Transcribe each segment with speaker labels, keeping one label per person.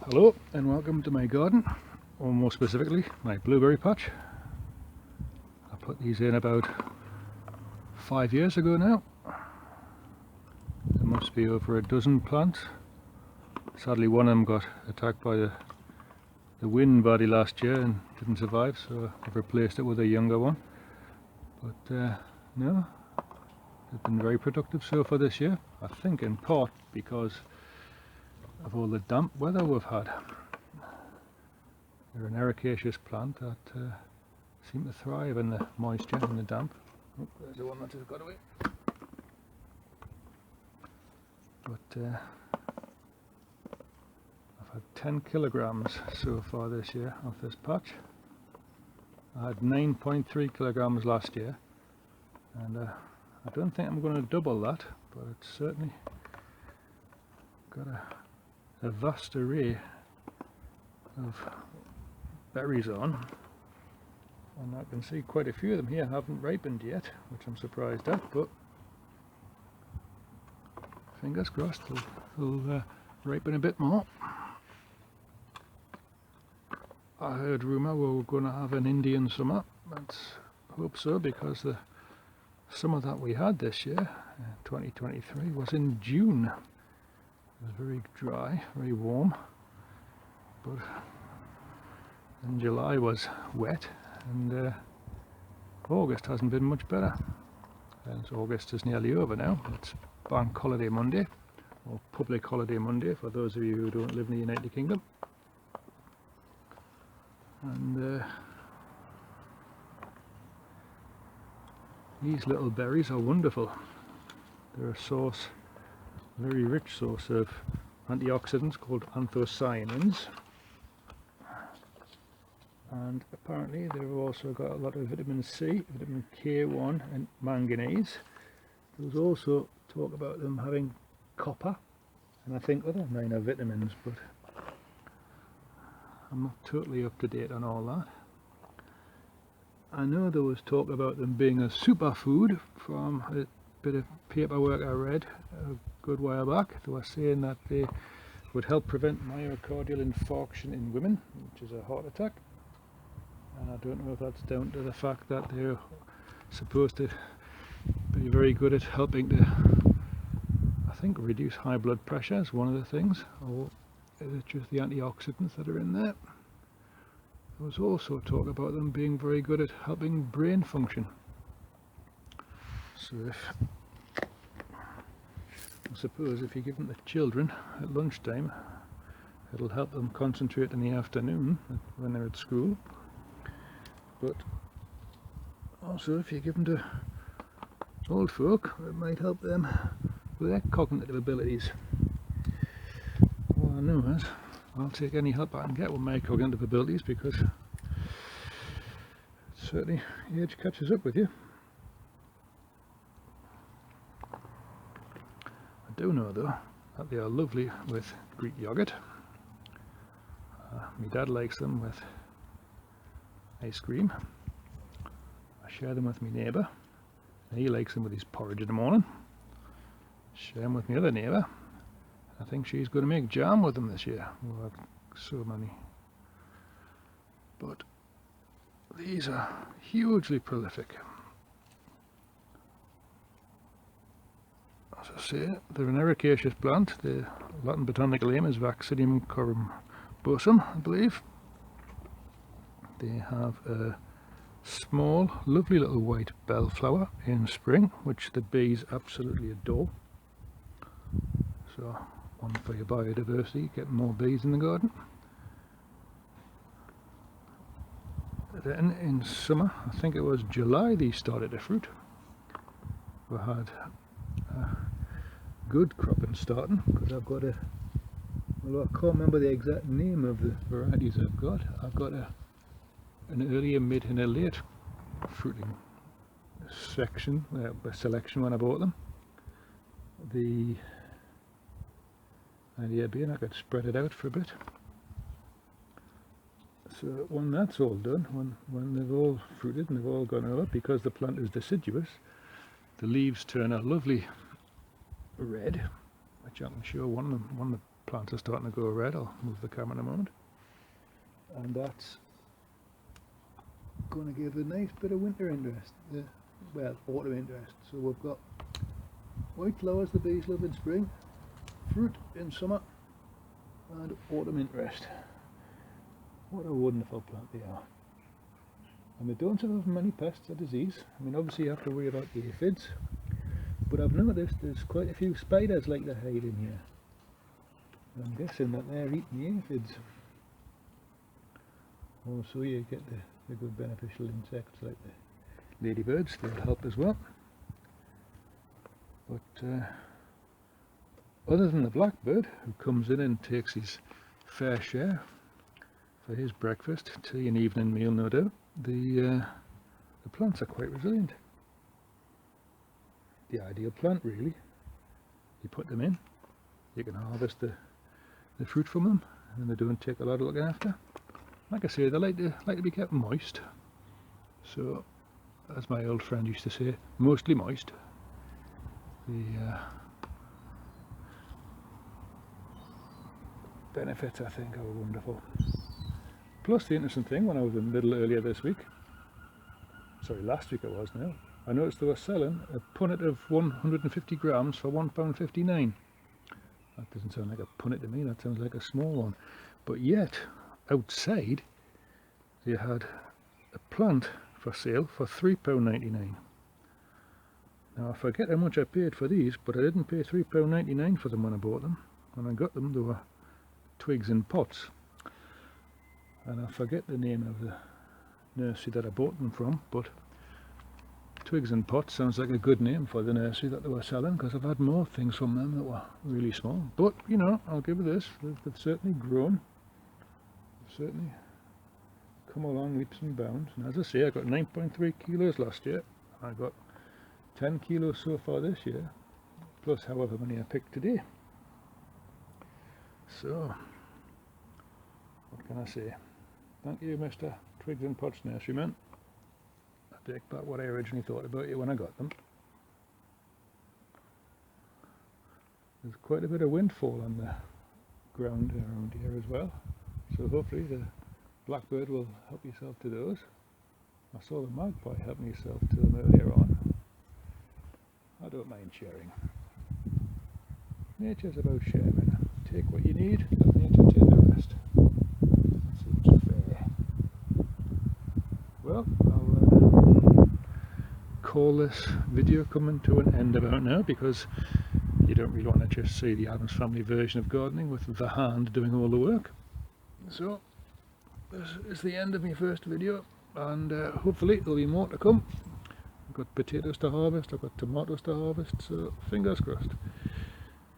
Speaker 1: Hello and welcome to my garden, or more specifically my blueberry patch. I put these in about 5 years ago now. There must be over a dozen plants. Sadly one of them got attacked by the wind badly last year and didn't survive, so I've replaced it with a younger one. But no, they've been very productive so far this year. I think in part because of all the damp weather we've had. They're an ericaceous plant that seem to thrive in the moisture and the damp. Oh, there's the one that just got away. But I've had 10 kilograms so far this year off this patch. I had 9.3 kilograms last year, and I don't think I'm going to double that, but it's certainly got a vast array of berries on, and I can see quite a few of them here haven't ripened yet, which I'm surprised at, but fingers crossed they'll ripen a bit more. I heard rumour we were going to have an Indian summer. Let's hope so, because the summer that we had this year, 2023, was in June. It was very dry, very warm, but in July was wet, and August hasn't been much better. And August is nearly over now. It's Bank Holiday Monday, or Public Holiday Monday for those of you who don't live in the United Kingdom. And these little berries are wonderful. They're a very rich source of antioxidants called anthocyanins, and apparently they've also got a lot of vitamin C, vitamin K1 and manganese. There's also talk about them having copper and I think other minor vitamins, but I'm not totally up to date on all that. I know there was talk about them being a superfood from a bit of paperwork I read a good while back. They were saying that they would help prevent myocardial infarction in women, which is a heart attack. And I don't know if that's down to the fact that they're supposed to be very good at helping to, I think, reduce high blood pressure is one of the things, or is it just the antioxidants that are in there? There was also talk about them being very good at helping brain function. So I suppose if you give them to children at lunchtime, it'll help them concentrate in the afternoon when they're at school. But also if you give them to old folk, it might help them with their cognitive abilities. All I know is I'll take any help I can get with my cognitive abilities, because certainly age catches up with you. I do know though that they are lovely with Greek yogurt. My dad likes them with ice cream. I share them with my neighbour, and he likes them with his porridge in the morning. Share them with my other neighbour. I think she's going to make jam with them this year. We'll have so many. But these are hugely prolific. As I say, they're an ericaceous plant. The Latin botanical name is Vaccinium corymbosum, I believe. They have a small, lovely little white bellflower in spring, which the bees absolutely adore. So, one for your biodiversity, getting more bees in the garden. Then in summer, I think it was July, these started to fruit. We had a good cropping starting, because I've got well, I can't remember the exact name of the varieties I've got. I've got an early, a mid and a late fruiting selection when I bought them. The idea being I could spread it out for a bit. So when that's all done, when they've all fruited and they've all gone over, because the plant is deciduous, the leaves turn a lovely red, which I can show one of the plants are starting to go red. I'll move the camera in a moment. And that's going to give a nice bit of winter interest, well, autumn interest. So we've got white flowers the bees love in spring, fruit in summer, and autumn interest. What a wonderful plant they are. And they don't have many pests or disease. I mean, obviously you have to worry about the aphids, but I've noticed there's quite a few spiders like to hide in here. I'm guessing that they're eating the aphids. Also you get the good beneficial insects like the ladybirds, they'll help as well. But other than the blackbird, who comes in and takes his fair share for his breakfast, tea and evening meal no doubt, the plants are quite resilient. The ideal plant really. You put them in, you can harvest the fruit from them, and they don't take a lot of looking after. Like I say, they like to be kept moist. So, as my old friend used to say, mostly moist. The benefits, I think, are wonderful. Plus, the interesting thing, when I was in Lidl earlier this week, sorry, last week it was now, I noticed they were selling a punnet of 150 grams for £1.59. That doesn't sound like a punnet to me, that sounds like a small one. But yet, outside, they had a plant for sale for £3.99. Now I forget how much I paid for these, but I didn't pay £3.99 for them when I bought them. When I got them, they were twigs in pots. And I forget the name of the nursery that I bought them from, but Twigs and Pots sounds like a good name for the nursery that they were selling, because I've had more things from them that were really small. But, you know, I'll give it this, they've certainly grown. They've certainly come along leaps and bounds. And as I say, I got 9.3 kilos last year. I got 10 kilos so far this year, plus however many I picked today. So, what can I say? Thank you, Mr. Twigs and Pots nurseryman. I take back what I originally thought about you when I got them. There's quite a bit of windfall on the ground around here as well, so hopefully the blackbird will help yourself to those. I saw the magpie helping yourself to them earlier on. I don't mind sharing. Nature's about sharing. Take what you need, let nature take the rest. That seems fair. Well, I'll call this video coming to an end about now, because you don't really want to just see the Addams Family version of gardening with the hand doing all the work. So this is the end of my first video, and hopefully there'll be more to come. I've got potatoes to harvest, I've got tomatoes to harvest, so fingers crossed.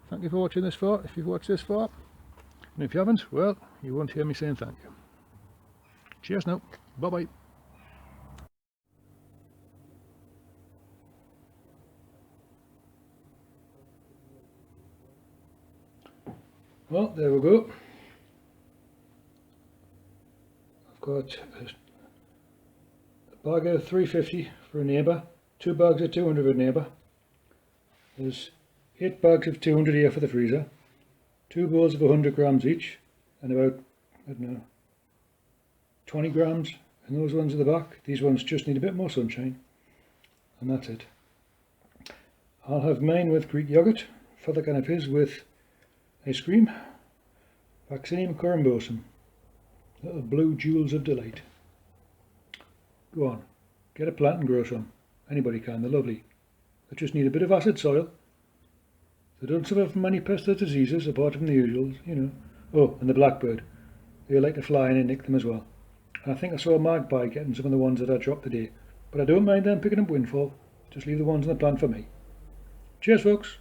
Speaker 1: Thank you for watching this far, if you've watched this far, and if you haven't, well, you won't hear me saying thank you. Cheers now, bye bye. Well, there we go. I've got a bag of 350 for a neighbour, 2 bags of 200 for a neighbour. There's 8 bags of 200 here for the freezer, 2 bowls of 100 grams each, and about, I don't know, 20 grams in those ones at the back. These ones just need a bit more sunshine, and that's it. I'll have mine with Greek yogurt, further canapes with ice cream, Vaccinium corymbosum, little blue jewels of delight. Go on, get a plant and grow some. Anybody can, they're lovely. They just need a bit of acid soil. They don't suffer from many pests or diseases apart from the usuals, you know. Oh, and the blackbird. They like to fly in and nick them as well. And I think I saw a magpie getting some of the ones that I dropped today. But I don't mind them picking up windfall. Just leave the ones on the plant for me. Cheers, folks.